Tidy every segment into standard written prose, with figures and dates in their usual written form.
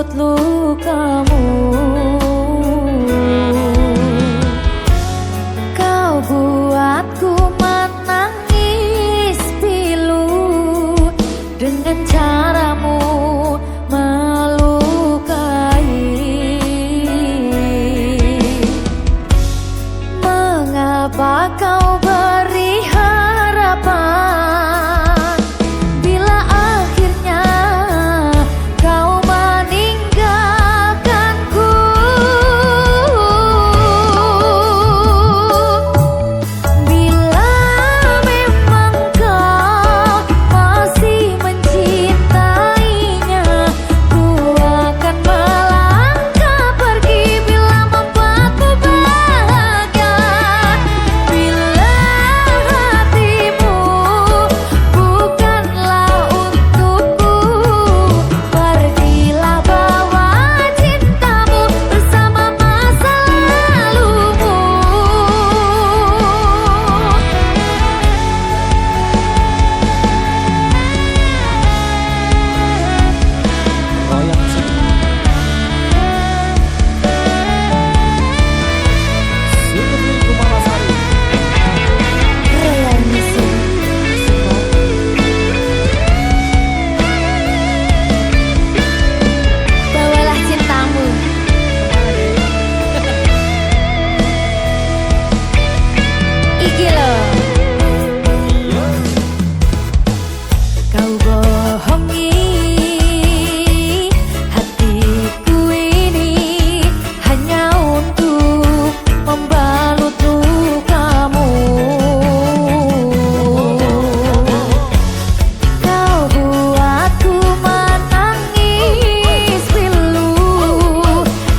membalut lukamu. Kau buatku menangis pilu dengan caramu melukai. Mengapa kau beri harapan bila akhirnya kau meninggalkanku? Bila memang kau masih mencintainya, ku akan melangkah pergi bila membuatmu bahagia. Bila hatimu bukanlah untukku, pergilah bawa cintamu bersama masa lalumu. Bawalah cintamu. Iki loh. Kau bohongi hatiku ini hanya untuk membalut lukamu. Kau buatku menangis pilu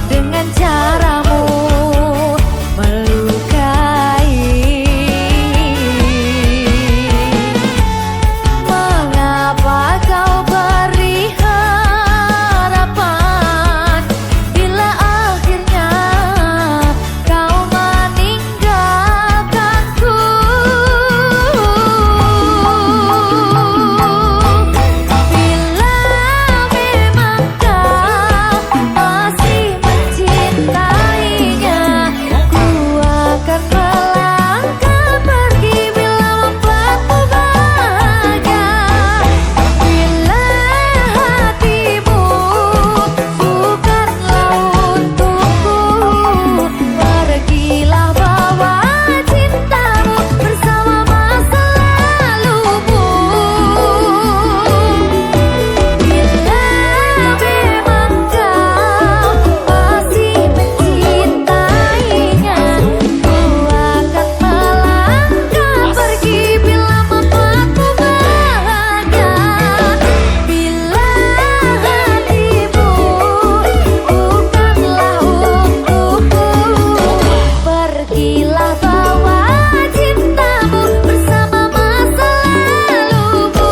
dengan caramu melukai. Mengapa kau beri harapan bila akhirnya kau meninggalkanku? Bila memang kau masih mencintainya, ku akan melangkah pergi bila membuatmu bahagia. Bila hatimu bukanlah untukku, pergilah bawa cintamu bersama masa lalumu. Bila memang kau masih mencintainya, ku akan melangkah pergi bila membuatmu bahagia. Bila hatimu bukanlah untukku, pergilah bawa cintamu bersama masa lalumu.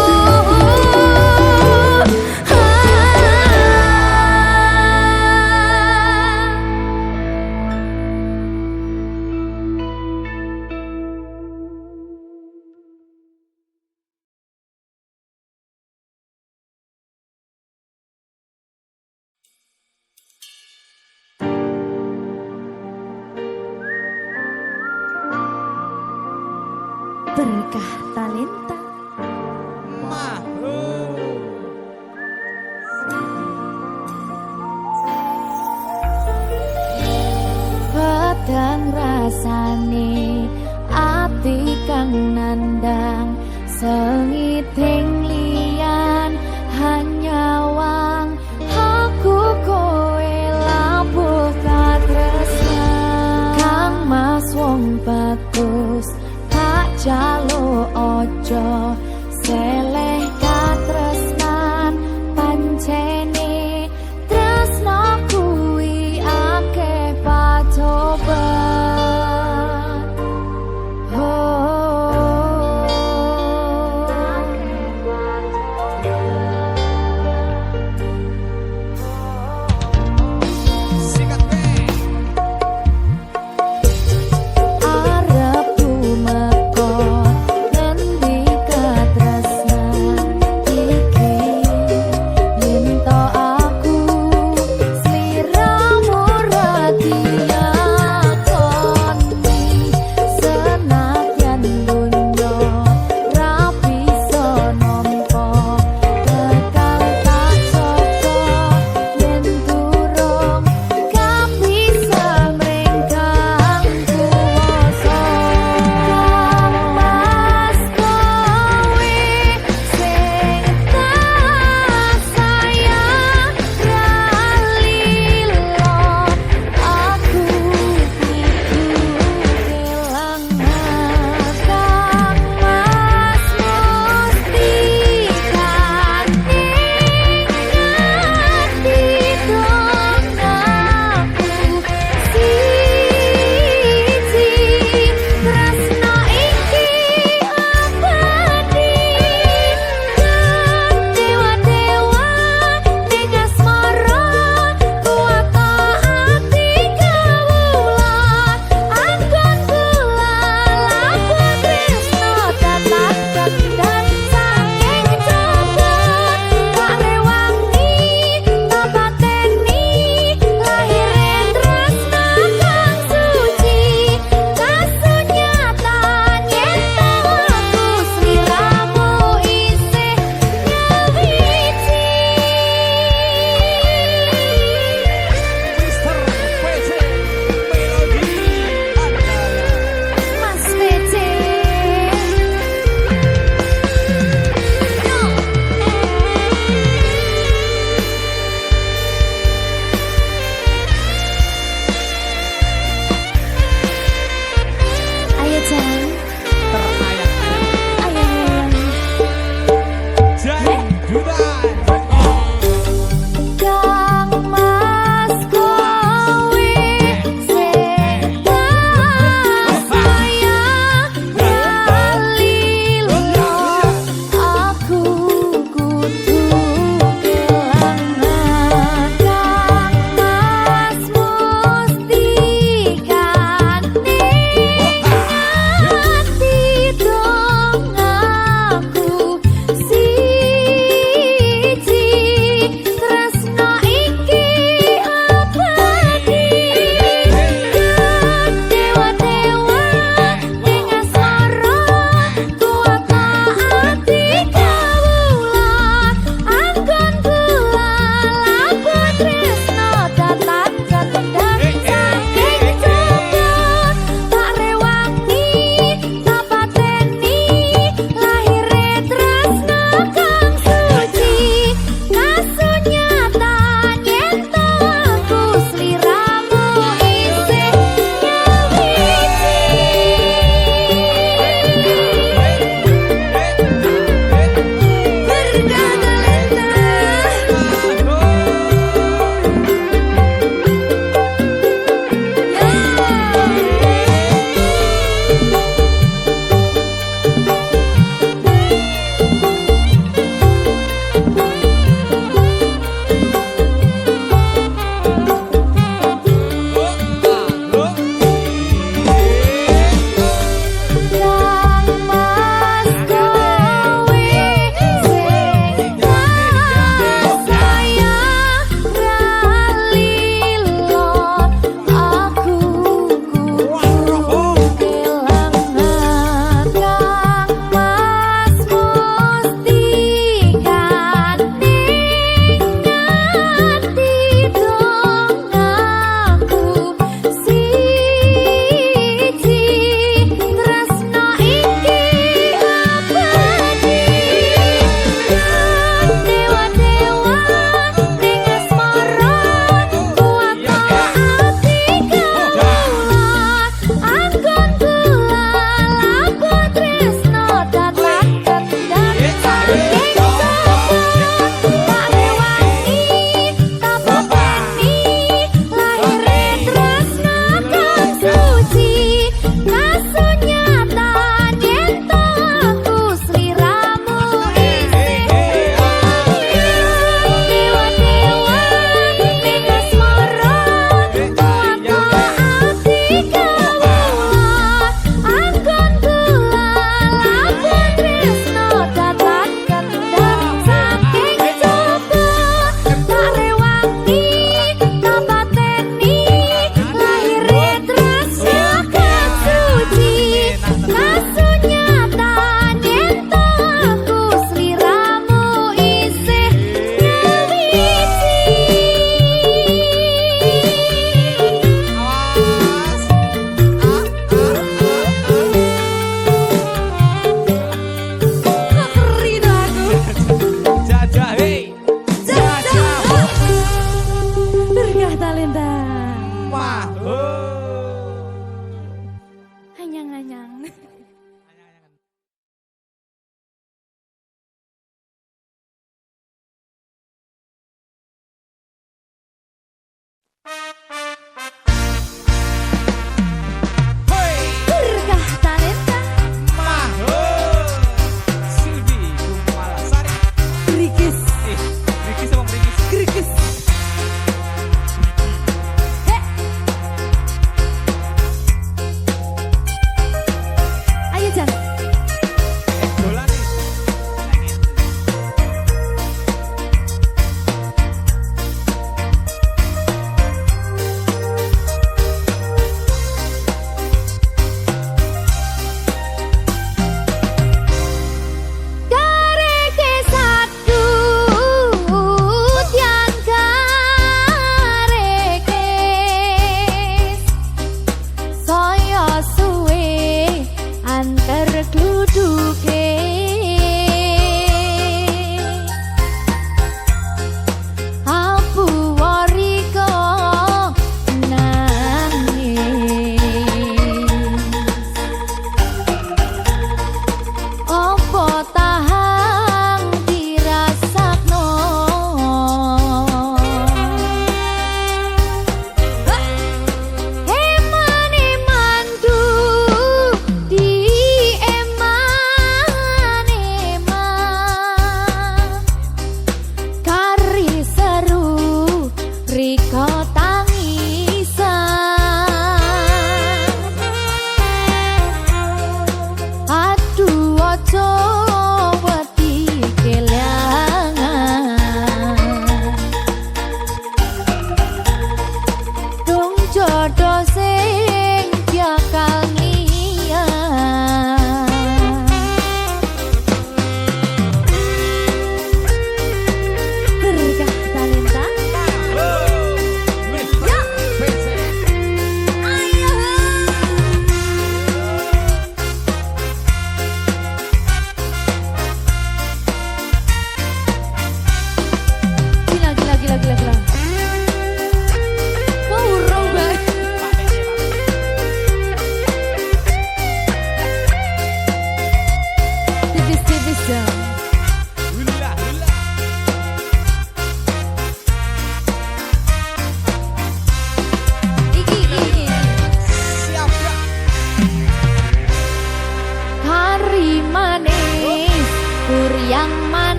Berkah talenta. Padang rasane ati kang nandang sengiting liyan hanyawang aku kowe labuh katresnan. Kang Mas wong bagus tak jalo ojo seleh katresnan, pancene tresno kuwi akeh pacoban. Arep tumeka ngendika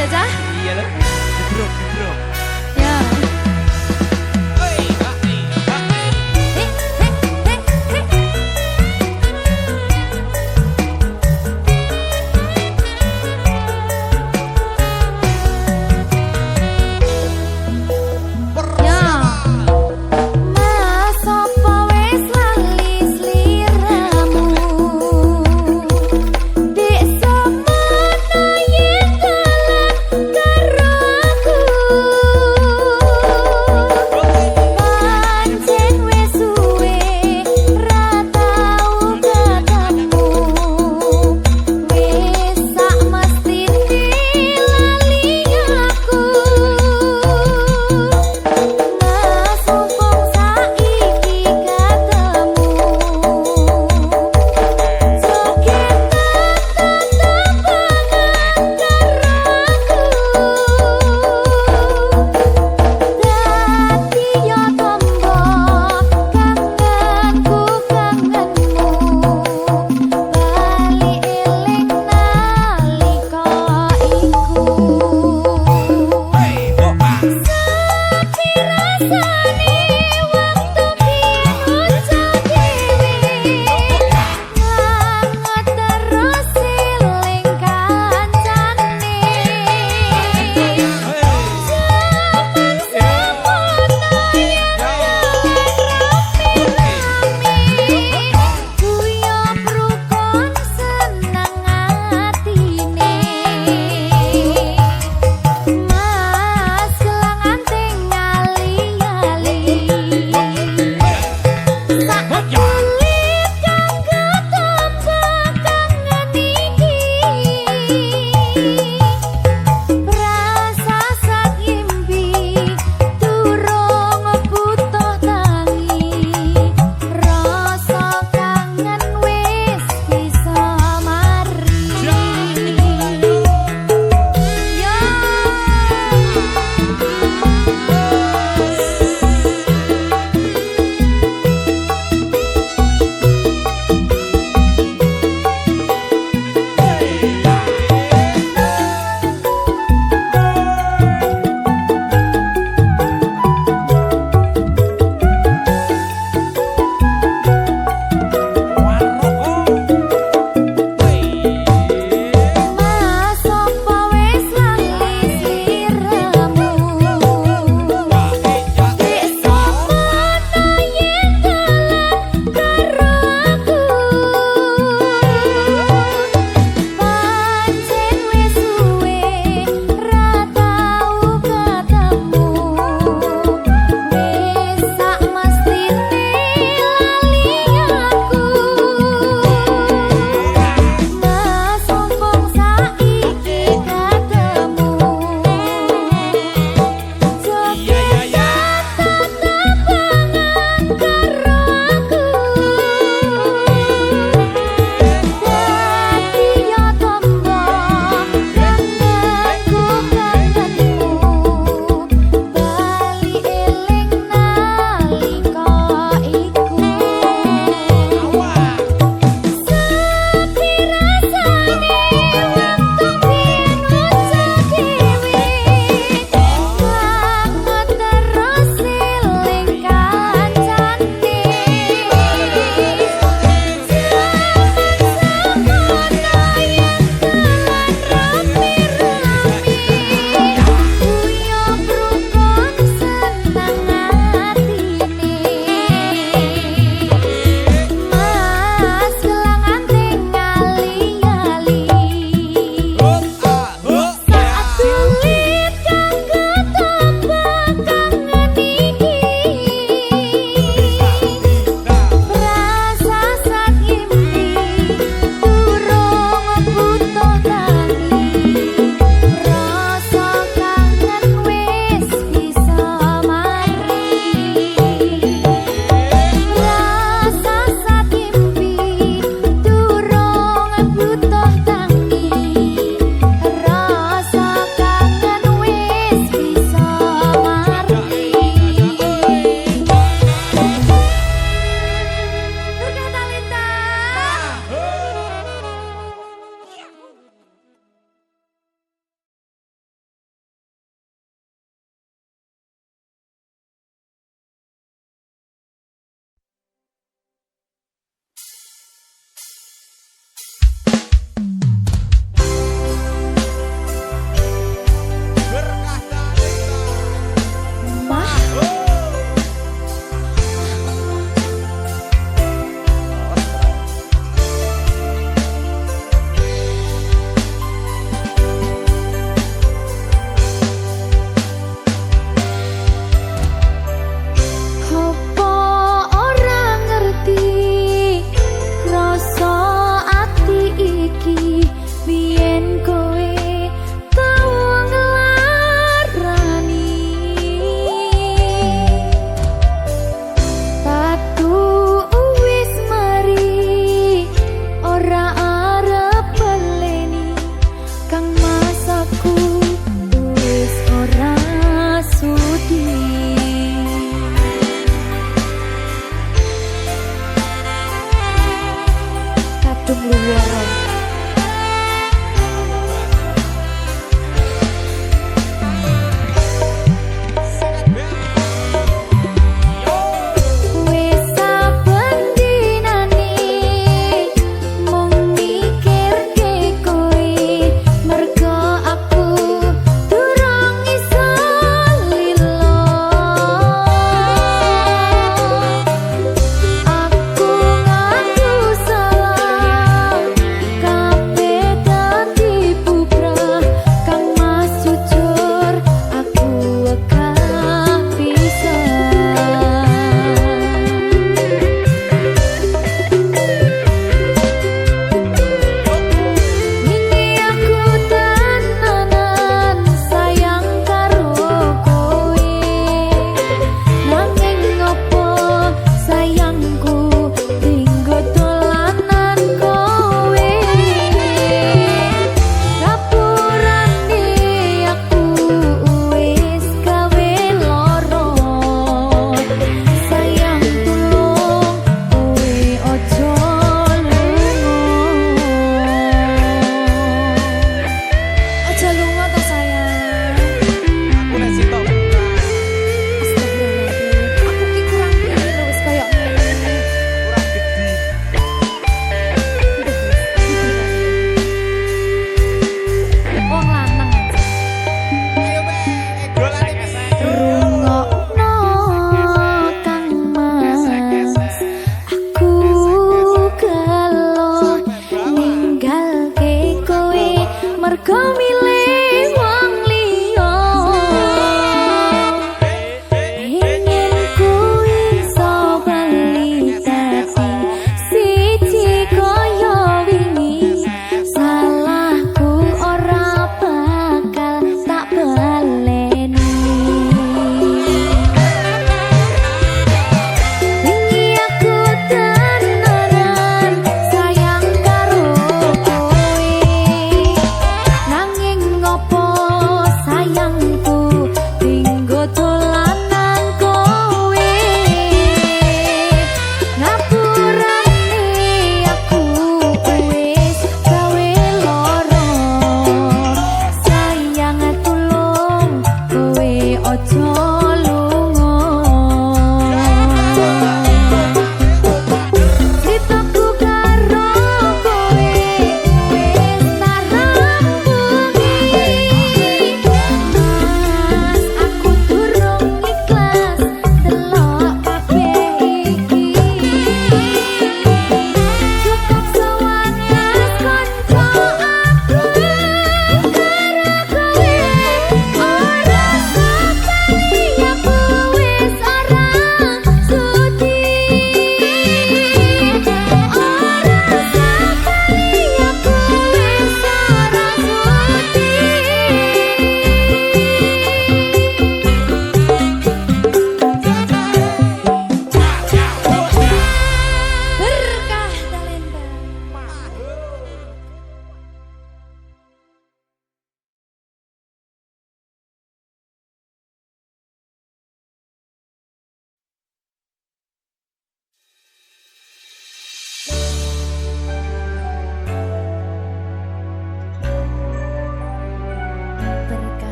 ya, Cah? Iya lah. Jebrok, jebrok. Ya. Hei, hei, hei. Hek, hek, hek, hek. Ya. Mas apa wis lali sliramu? Dek semana yen dalan karo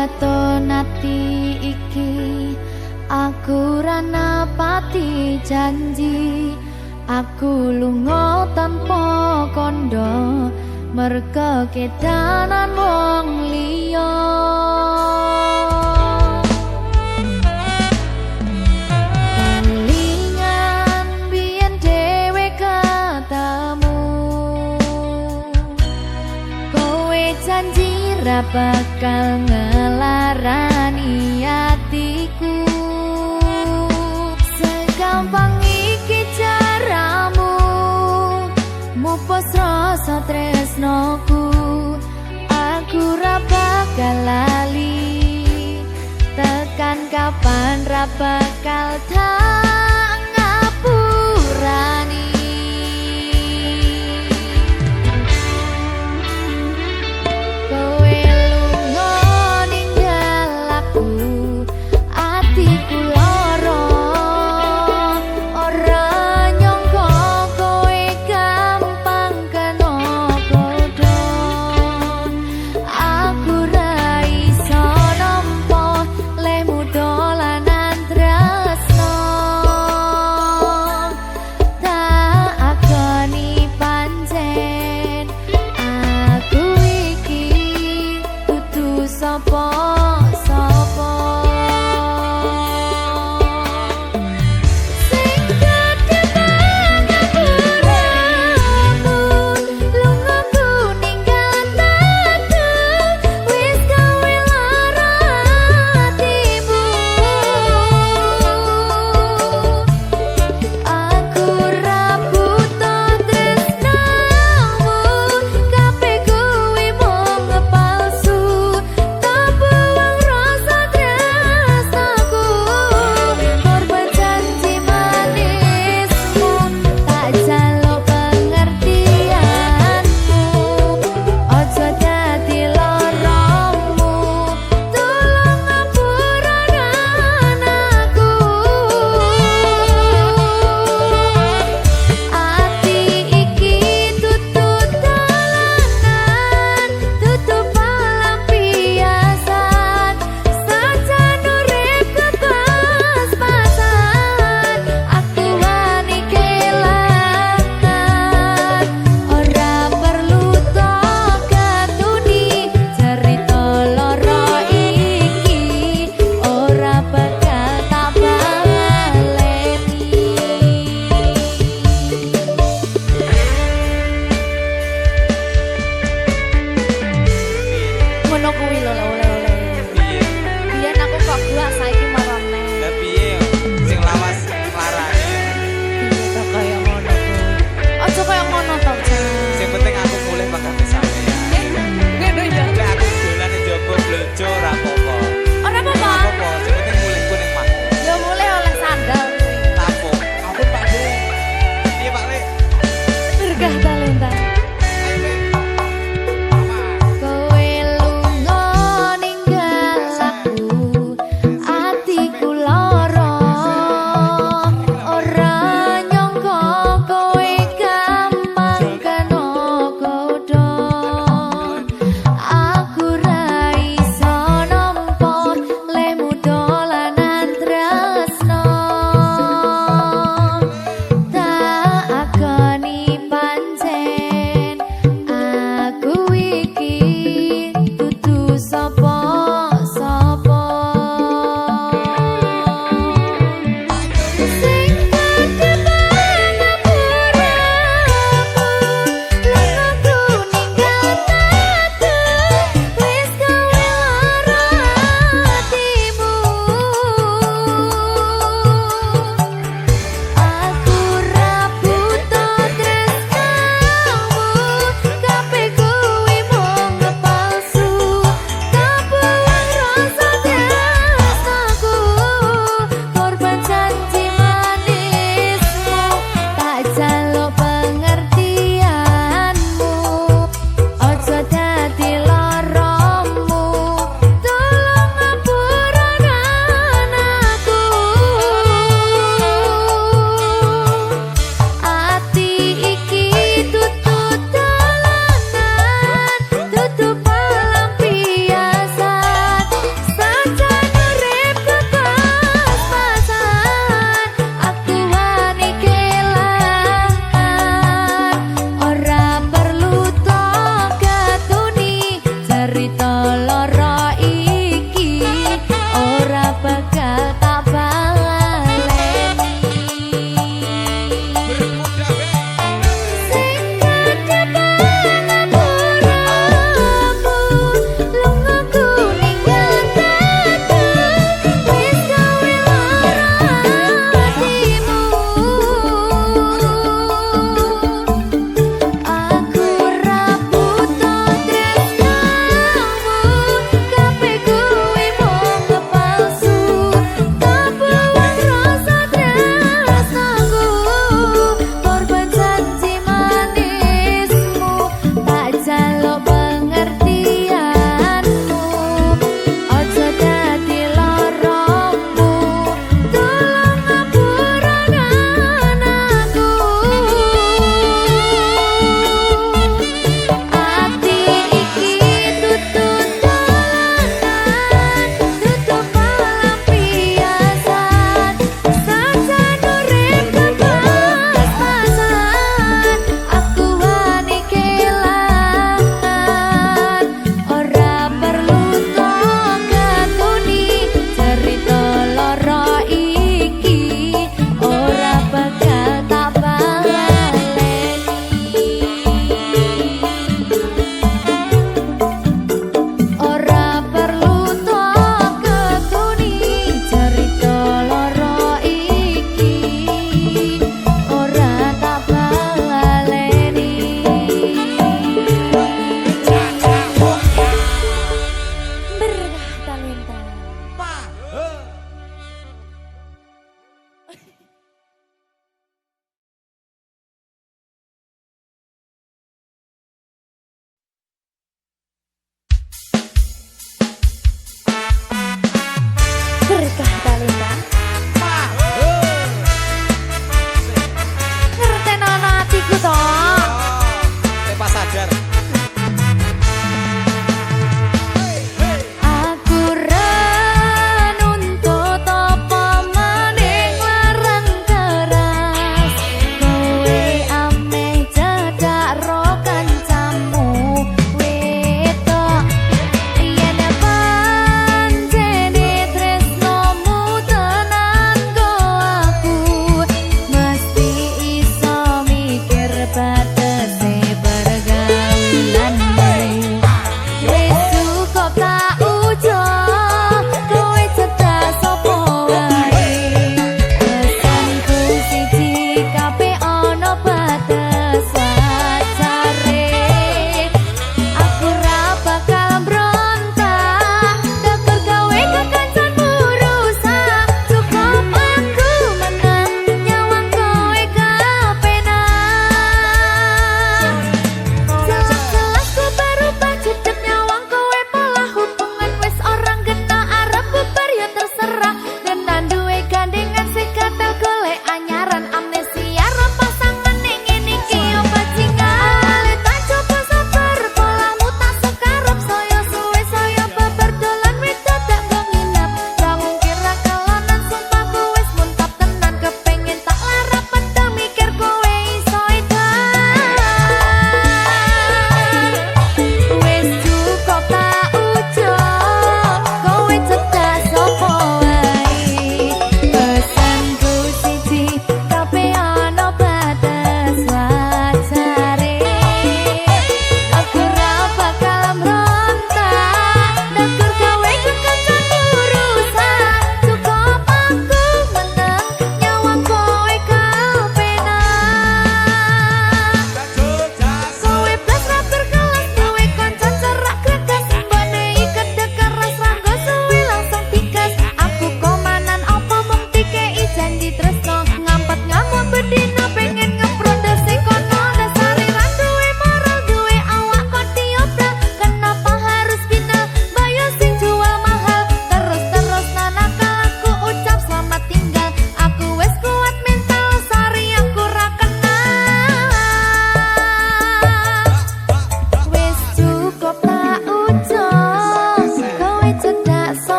weton ati iki aku ra napati janji aku lunga tanpa kondo merga kedanan wong liya kelingan biyen dhewe katamu kowe janji ra bakal ngelarani atiku segampang iki caramu mupus rasa tresnoku aku ra bakal lali tekan kapan ra bakal tak ngapurani kowe lunga ninggal aku atiku lara ora nyangka kowe gampang kena bodho aku ra iso nampa lemu dolanan tresno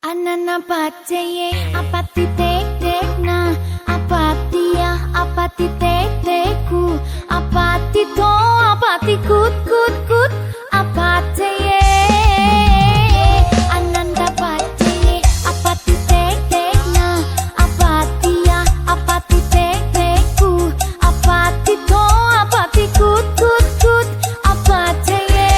Anana paceye apa titik na apa dia apa titik ku apa tito apa tikut kut kut apa ceye ananda paceye apa titik na apa dia apa titik ku apa tito apa tikut kut kut apa ceye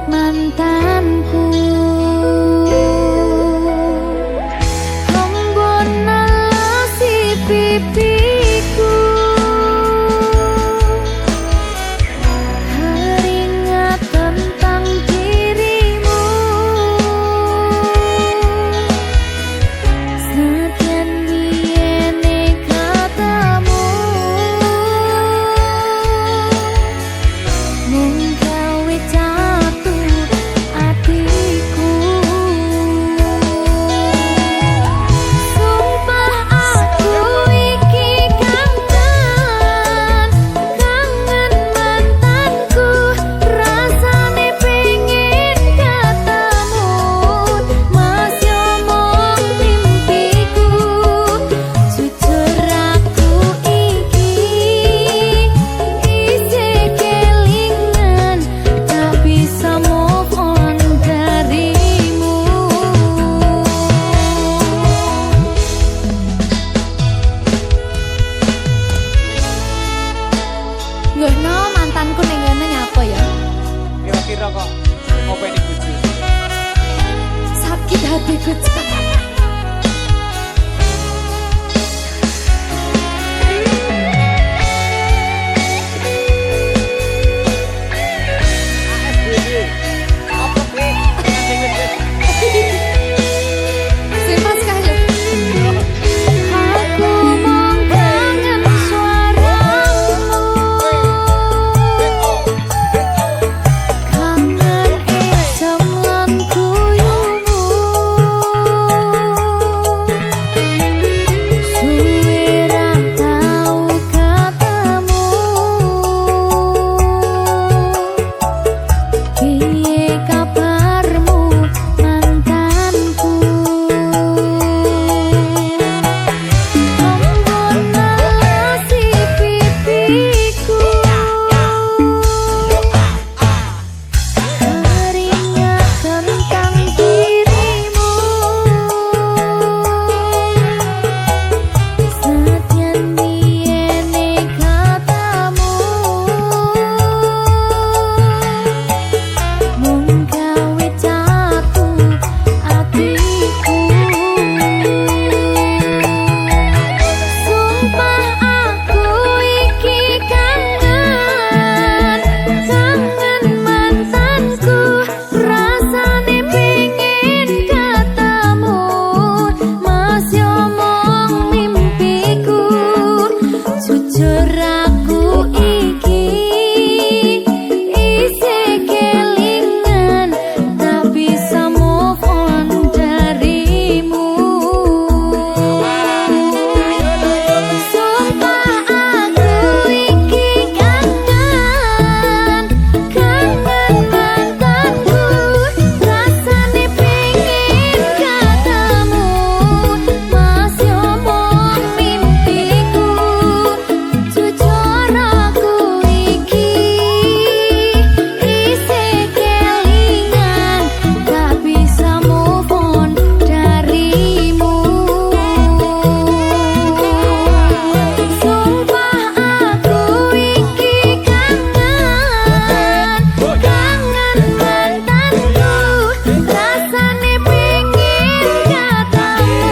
mantanku. Embun nalasi pipiku, teringat tentang dirimu. Sekian biene katamu, mung gawe jatuh hatiku. Sumpah aku iki kangen, kangen mantanku. Rasane pengen ketemu, masih omong mimpiku. Jujur aku iki isih kelingan, tak bisa move on darimu. Nggih no, mantanku ning ngene nyapa ya? Kira-kira kok ngopeni bojo. Sakit hatiku. ASBD. Apa sih? Simpan sekali. Aku mong kangen suaramu, kangen esem lan guyumu. Suwe ra tau ketemu, piye kabarmu mantanku? Embun nalasi pipiku, teringat tentang dirimu. Sekian biene katamu, mung gawe jatuh hatiku. Sumpah aku iki kangen, kangen mantanku. Rasane pengen ketemu, masih omong mimpiku. Jujur aku iki isih kelingan, tak bisa move on darimu. Sumpah aku iki kangen, kangen mantanku. Rasane pengen ketemu, masih omong mimpiku. Jujur aku iki isih kelingan, tak bisa move on darimu. Sumpah aku iki kangen, kangen mantanku. Rasane pengen ketemu,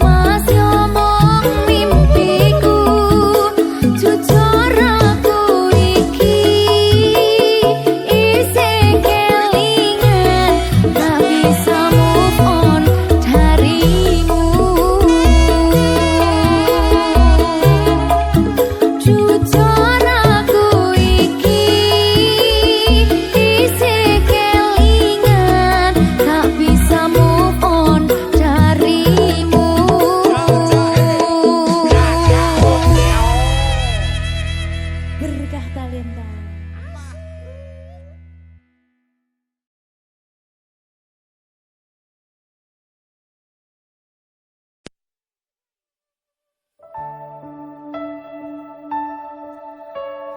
masih omong mimpiku. Jujur aku iki isih kelingan, tak bisa move on darimu. Jujur aku iki isih kelingan, tak bisa move on darimu. Berkah talenta.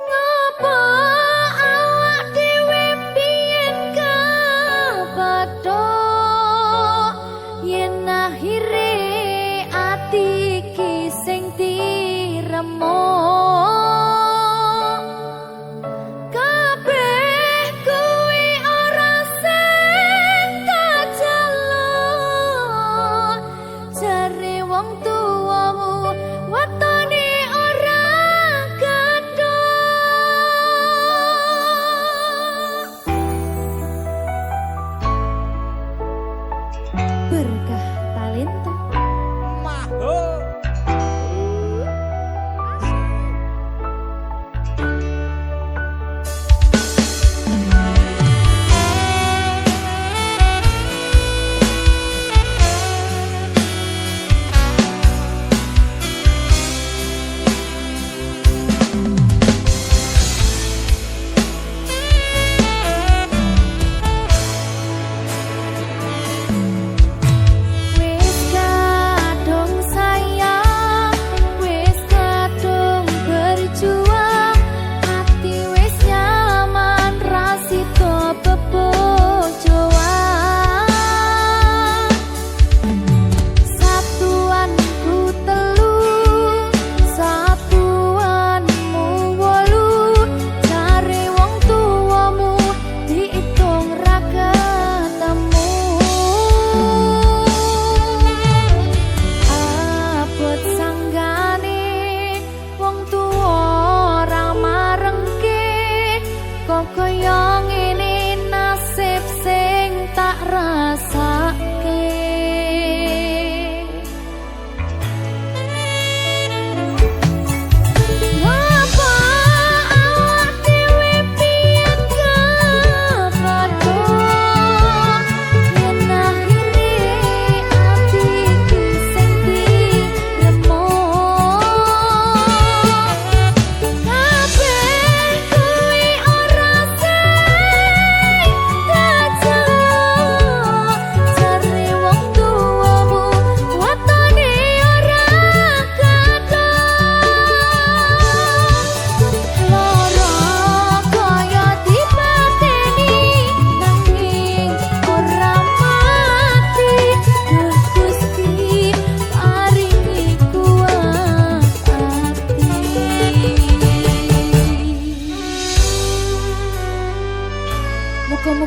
Ngapa awak dhewe mbiyen kabathok yen akhire ati iki sing diremuk. Kabeh kuwi ora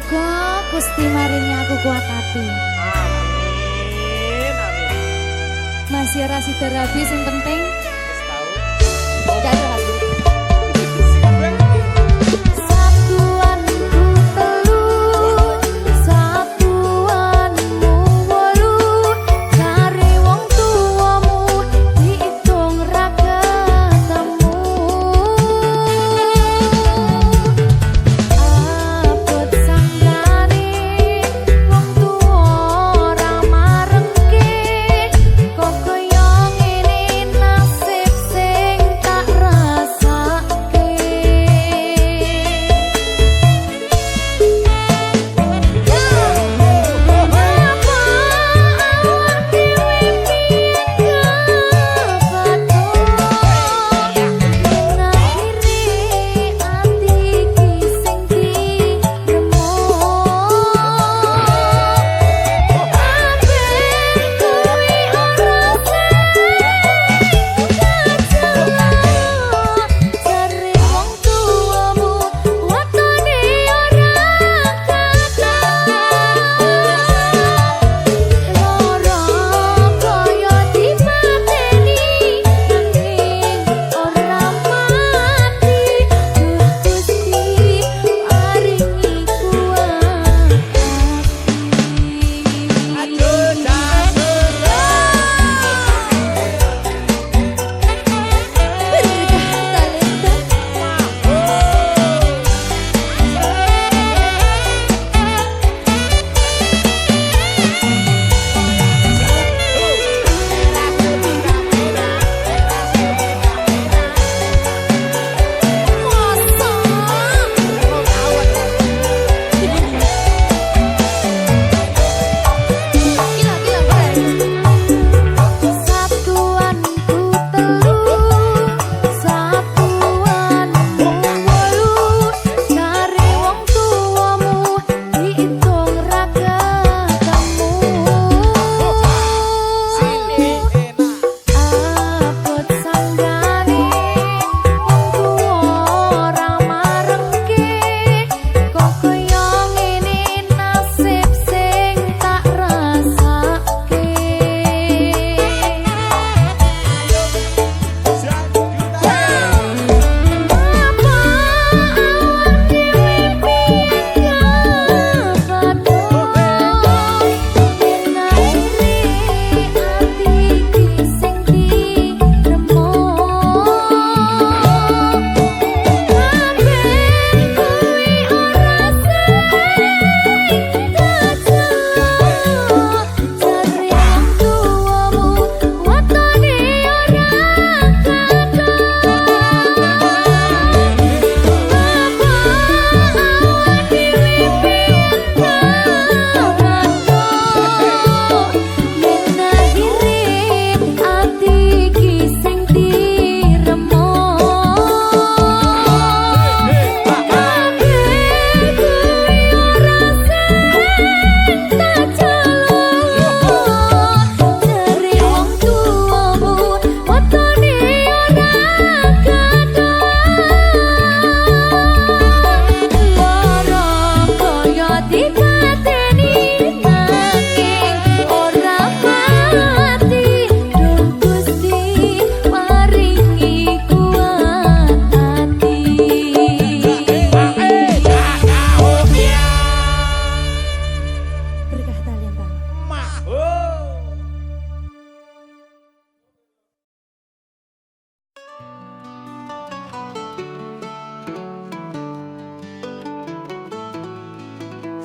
Muga Gusti maringi aku kuat hati. Amin, amin. Masih ora sida rabi sing penting Wis tahu. dadah aku.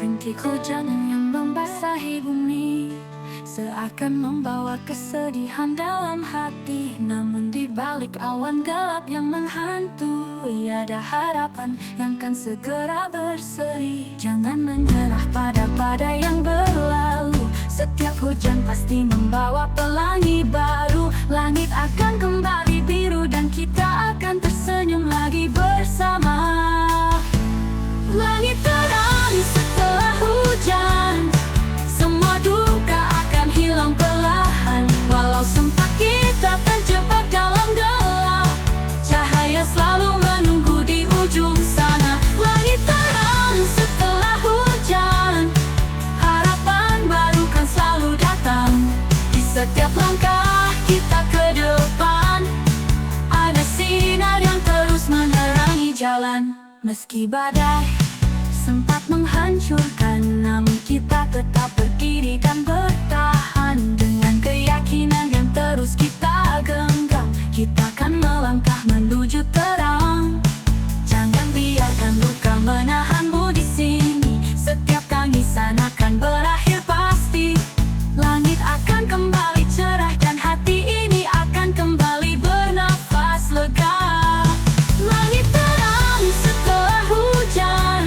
Rintik hujan yang membasahi bumi seakan membawa kesedihan dalam hati. Namun di balik awan gelap yang menghantui ada harapan yang kan segera berseri. Jangan menyerah pada badai yang berlalu. Setiap hujan pasti membawa pelangi baru. Langit akan kembali biru dan kita akan tersenyum lagi bersama. Langit terang setelah hujan, semua duka akan hilang perlahan. Walau sempat kita terjebak dalam gelap, cahaya selalu menunggu di ujung sana. Langit terang setelah hujan. Meski badai sempat menghancurkan, namun kita tetap berdiri dan bertahan. Dengan keyakinan yang terus kita genggam, kita akan melangkah menuju terang. Jangan biarkan luka menahanmu di sini. Setiap tangisan akan berakhir pasti. Langit akan kembali cerah dan hati ini akan kembali bernafas lega. Langit terang setelah hujan,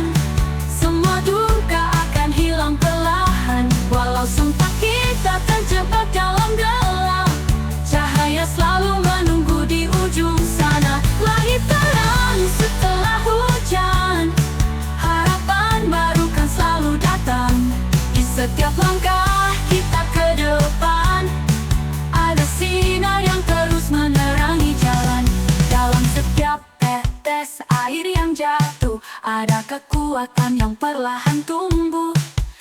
semua duka akan hilang perlahan. Walau sempat kita terjebak dalam gelap, cahaya selalu menunggu di ujung sana. Langit terang setelah hujan, harapan baru kan selalu datang. Di setiap langkah kita ke depan, ada sinar yang terus menerangi jalan. Dalam setiap tetes air yang jatuh, ada kekuatan yang perlahan tumbuh.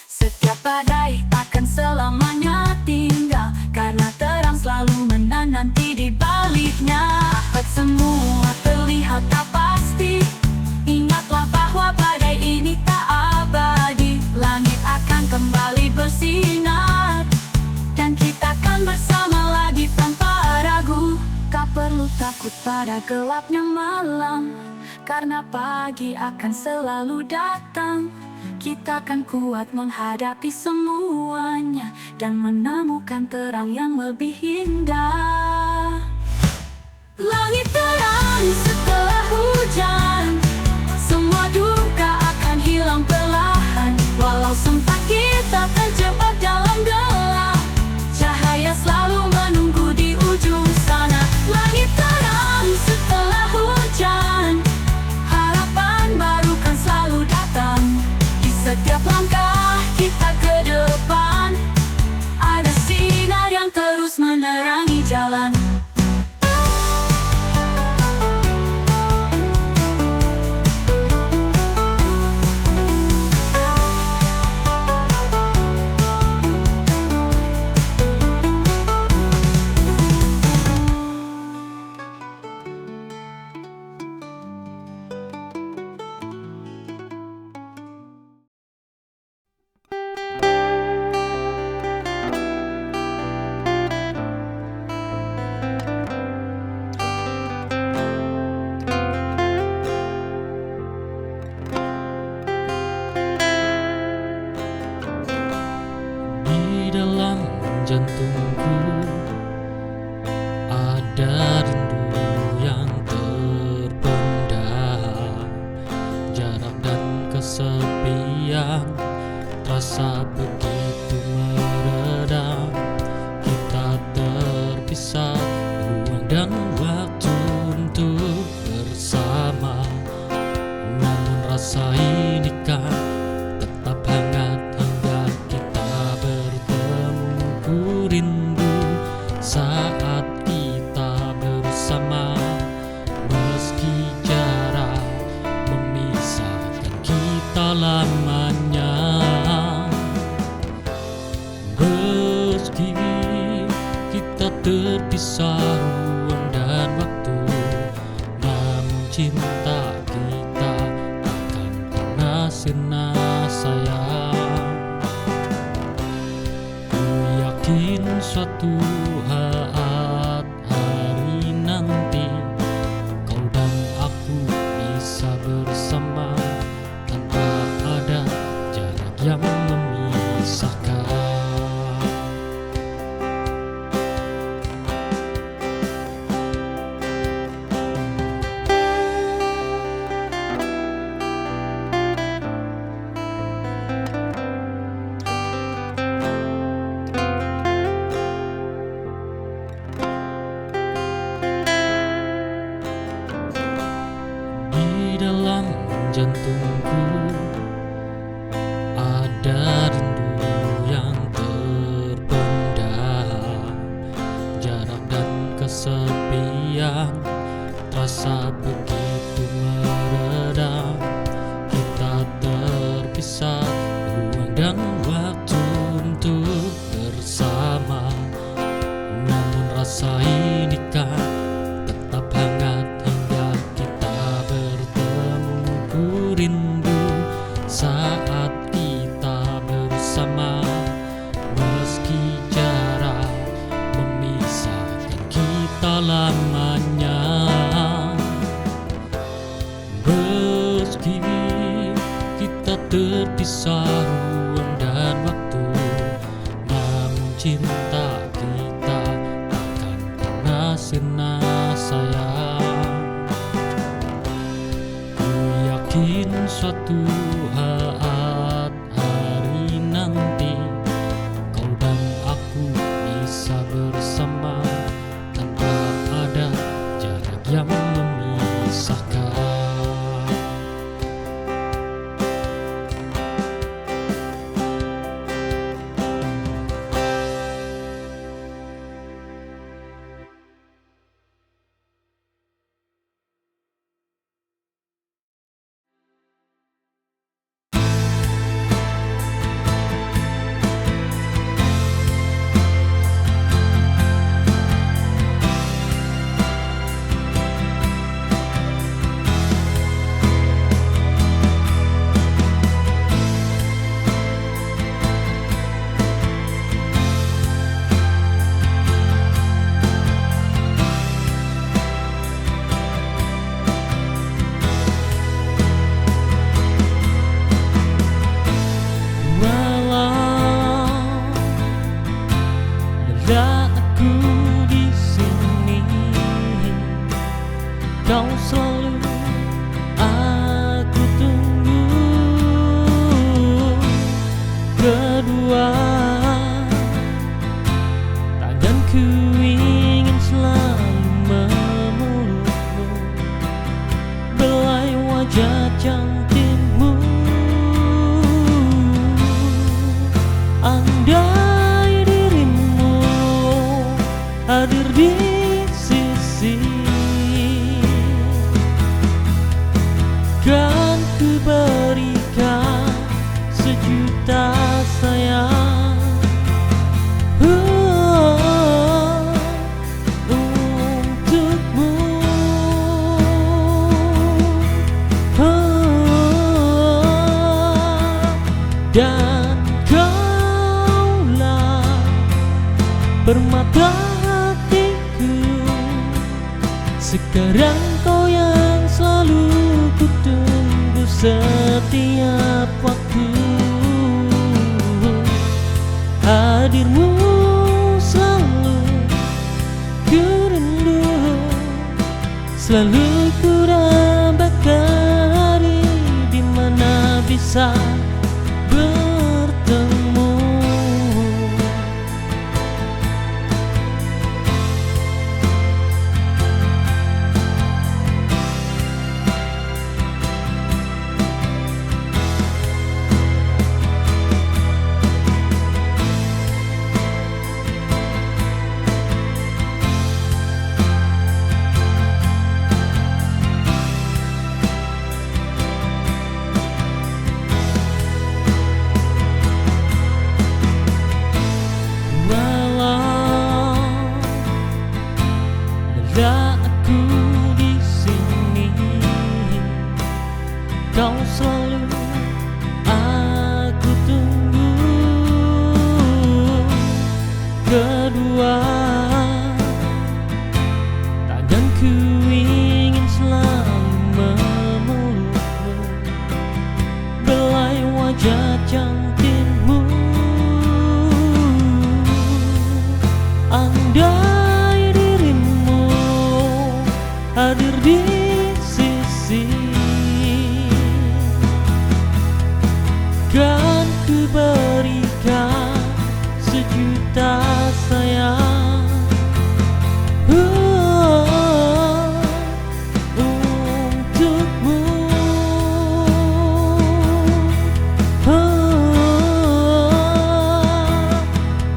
Setiap badai takkan selamanya tinggal, karena terang selalu menanti di baliknya. Saat semua terlihat tak pasti, ingatlah bahwa badai ini tak abadi. Langit akan kembali bersinar, dan kita akan bersama lagi tanpa ragu. Tak perlu takut pada gelapnya malam, karena pagi akan selalu datang. Kita akan kuat menghadapi semuanya, dan menemukan terang yang lebih indah. Langit terang setelah hujan, semua duka akan hilang perlahan. Walau sempat kita terjebak dalam gelap, cahaya selalu menunggu di ujung sana. Langit terang setelah hujan, harapan baru kan selalu datang. Di setiap langkah kita ke depan, ada sinar yang terus menerangi jalan. Jantungku ada rindu yang terpendam. Jarak dan kesepian terasa begitu meredam. Kita terpisah, ruang dan waktu untuk bersama. Namun rasa ini kan tetap hangat hingga kita bertemu. Rindu saat kita bersama, meski jarak memisahkan kita lamanya. Meski kita terpisah ruang dan waktu, namun cinta kita takkan pernah sirna sayang. Yakin suatu saat hari nanti, kau dan aku bisa bersama tanpa ada jarak yang memisahkan. Dalam jantungku ada rindu yang terpendam. Jarak dan kesepian terasa begitu meredam. Kita terpisah, ruang dan waktu untuk bersama. Namun rasa ini kan tetap hangat hingga kita bertemu. berpisah ruang dan waktu, namun cinta kita takkan pernah sirna sayang. Ku yakin suatu saat hari nanti kau dan aku bisa bersama tanpa ada jarak yang memisahkan. Ada aku di sini, kau selalu aku tunggu. Kedua tanganku ingin selalu memelukmu, belai wajah cantikmu. Andai dirimu hadir di sisi, kan ku berikan sejuta sayang untukmu. Dan kaulah permata hatiku, sekarang kau yang selalu ku tunggu setiap waktu. Hadirmu selalu ku rindu, selalu ku dambakan hari di mana bisa bertemu. Ada aku di sini, kau selalu aku tunggu. Kedua tanganku ingin selalu memelukmu, belai wajah cantikmu. Andai dirimu hadir di sisi, kan ku berikan sejuta sayang untukmu.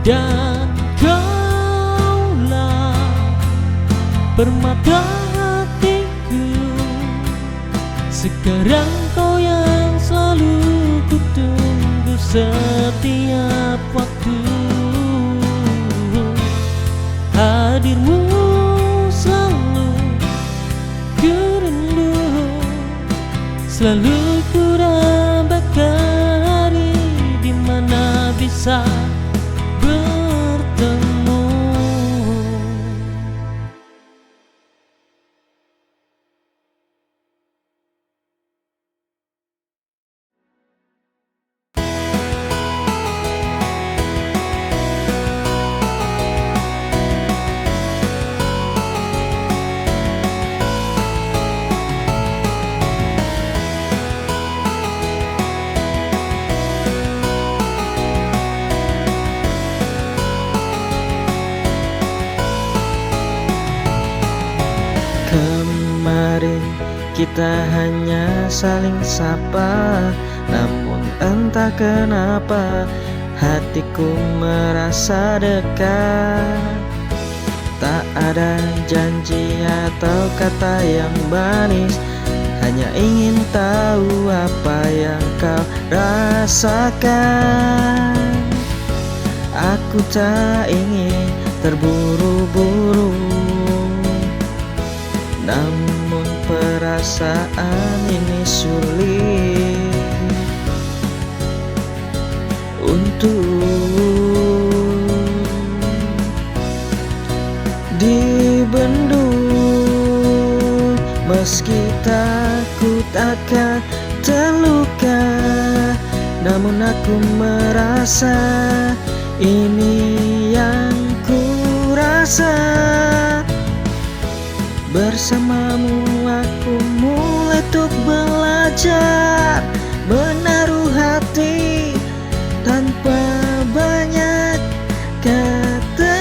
Dan kaulah permata hatiku, sekarang kau yang selalu ku tunggu setiap waktu. Hadirmu selalu ku rindu, selalu ku dambakan hari di mana bisa Kemarin kita hanya saling sapa, namun entah kenapa hatiku merasa dekat. Tak ada janji atau kata yang manis, hanya ingin tahu apa yang kau rasakan. Aku tak ingin terburu-buru, namun perasaan ini sulit untuk dibendung. Meski takut akan terluka, namun aku merasa ini yang ku rasa. Bersamamu aku mulai untuk belajar menaruh hati tanpa banyak kata-kata.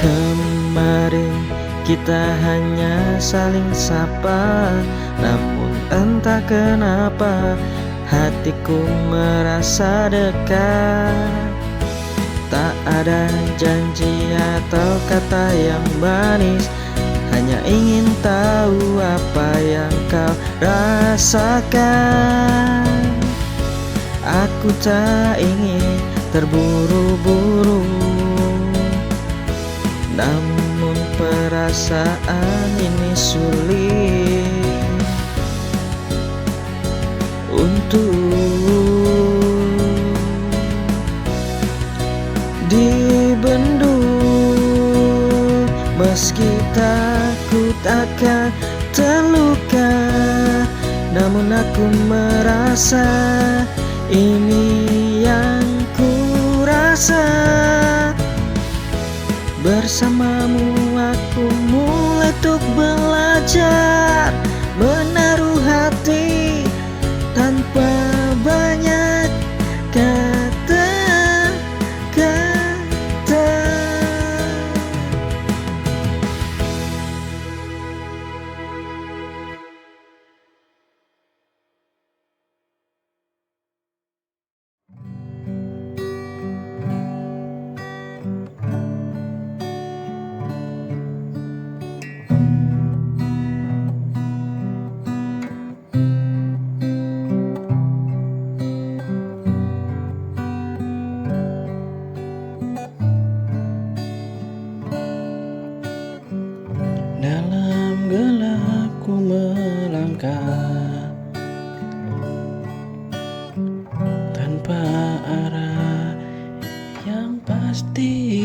Kemarin kita hanya saling sapa, namun entah kenapa hatiku merasa dekat. Tak ada janji atau kata yang manis, hanya ingin tahu apa yang kau rasakan. Aku tak ingin terburu-buru, namun perasaan ini sulit untuk dibendung. Meski takut akan terluka, namun aku merasa ini yang ku rasa. Bersamamu aku mulai untuk belajar menaruh hati tanpa banyak kata-kata. Dalam gelap ku melangkah tanpa arah yang pasti.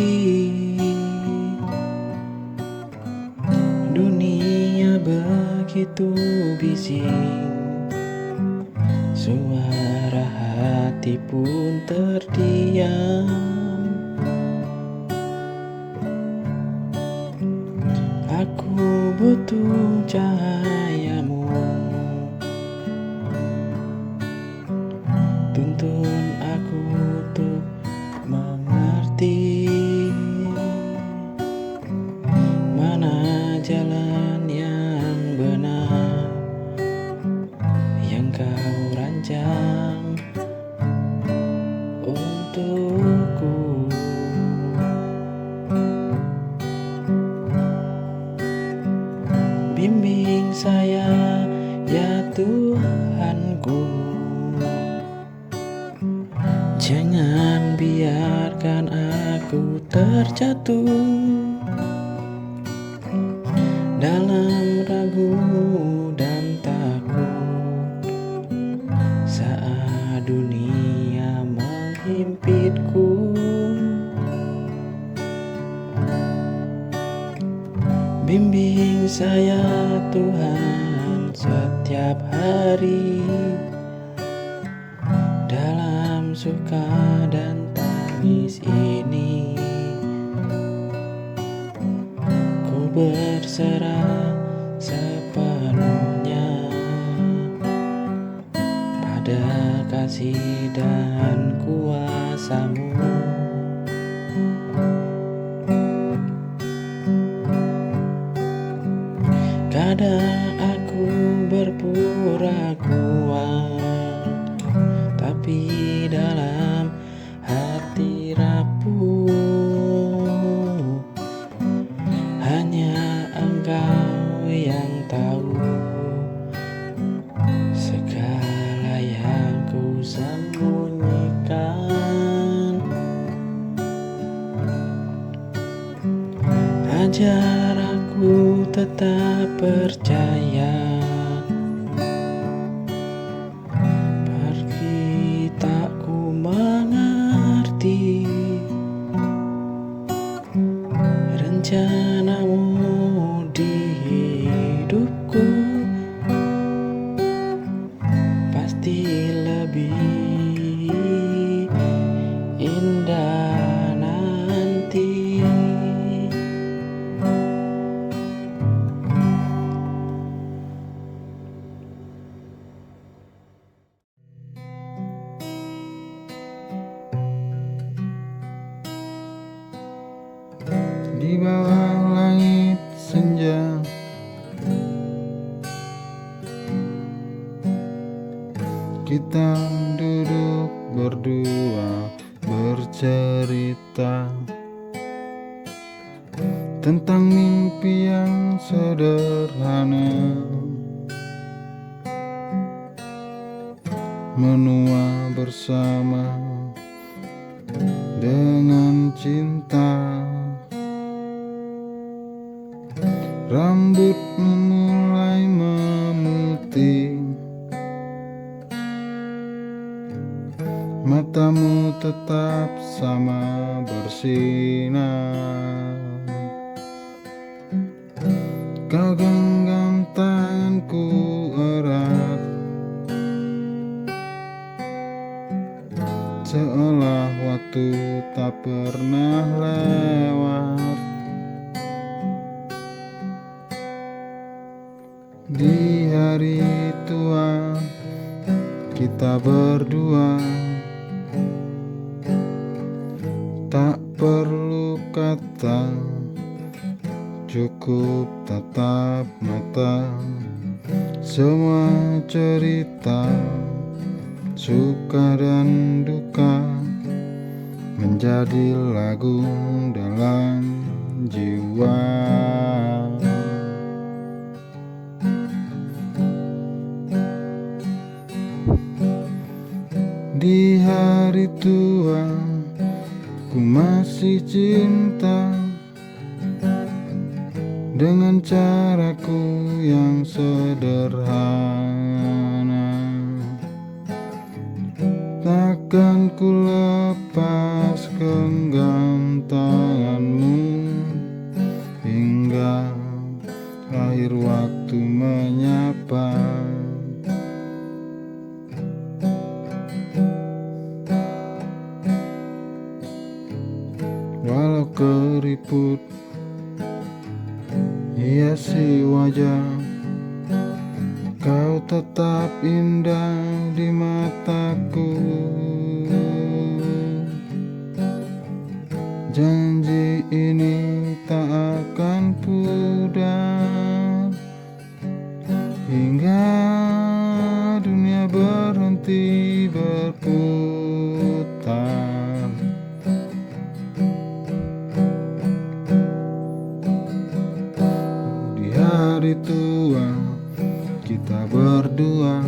Dunia begitu bising, suara hati pun terdiam. Aku butuh cahayamu, tuntun aku untuk mengerti mana jalan yang benar yang kau rancang untukku. Bimbing saya ya Tuhanku, jangan biarkan aku terjatuh dalam ragu dan takut saat dunia menghimpitku. Bimbing saya Tuhan setiap hari. hari, dalam suka dan tangis ini ku berserah sepenuhnya pada kasih dan kuasa-Mu. Kadang aku berpura kuat, tapi dalam hati rapuh. Hanya Engkau yang tahu segala yang ku sembunyikan. Ajar aku tetap percaya, pergi tak ku mengerti rencana-Mu di hidupku, pasti lebih indah nanti. Di bawah langit senja, kita duduk berdua bercerita tentang mimpi yang sederhana, menua bersama dengan cinta. Rambutmu mulai memutih, matamu tetap sama bersinar. Kau genggam tanganku erat, seolah waktu tak pernah lewat. Di hari tua kita berdua, tak perlu kata, cukup tatap mata. Semua cerita, suka dan duka, menjadi lagu dalam jiwa. Di hari tua ku masih cinta dengan caraku yang sederhana. Takkan ku lepas genggam tanganmu hingga akhir waktu menyapa. Walau keriput hiasi wajah, kau tetap indah di mataku. Janji ini tak akan pudar hingga dunia berhenti berputar. Hari tua kita berdua,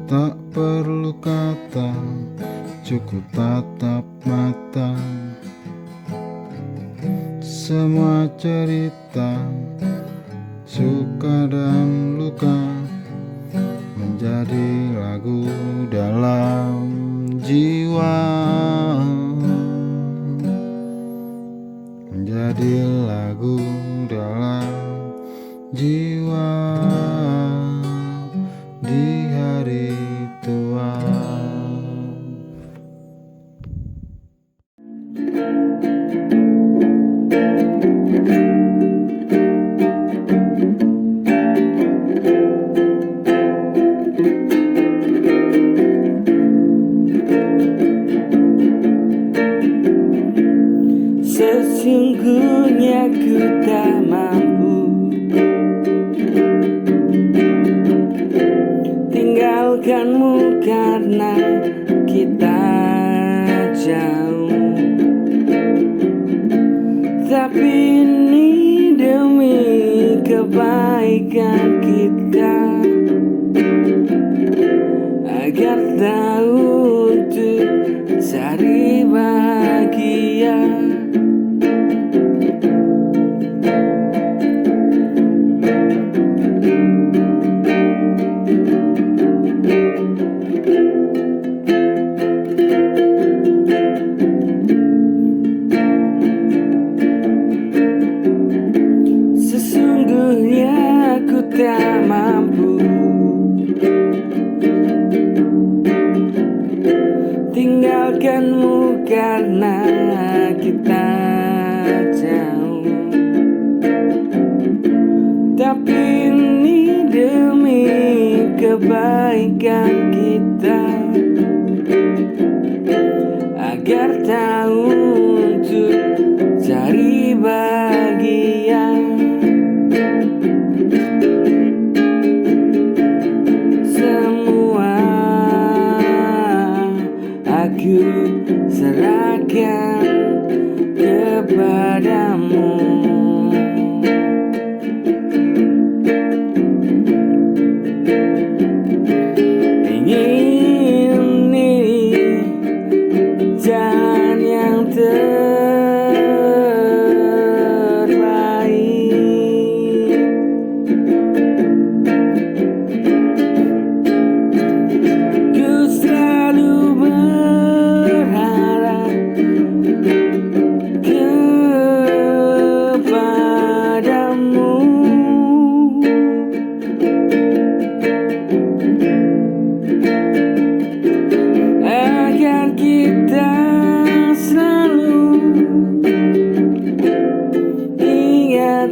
tak perlu kata, cukup tatap mata. Semua cerita, suka dan luka, menjadi lagu dalam jiwa. Menjadi lagu dalam jiwa di hari tua. Sesungguhnya ku tak mampu tinggalkanmu karena kita jauh. Tapi ini demi kebaikan kita, agar tahu untuk cari bahagia. Sesungguhnya aku tak mampu tinggalkanmu karena kita jauh. Tapi ini demi kebaikan kita, agar tahu untuk cari bahagia. Semua aku serahkan kepadamu. Ingin ini jalan yang terbaik. Ku selalu berharap kepadamu, agar kita selalu ingat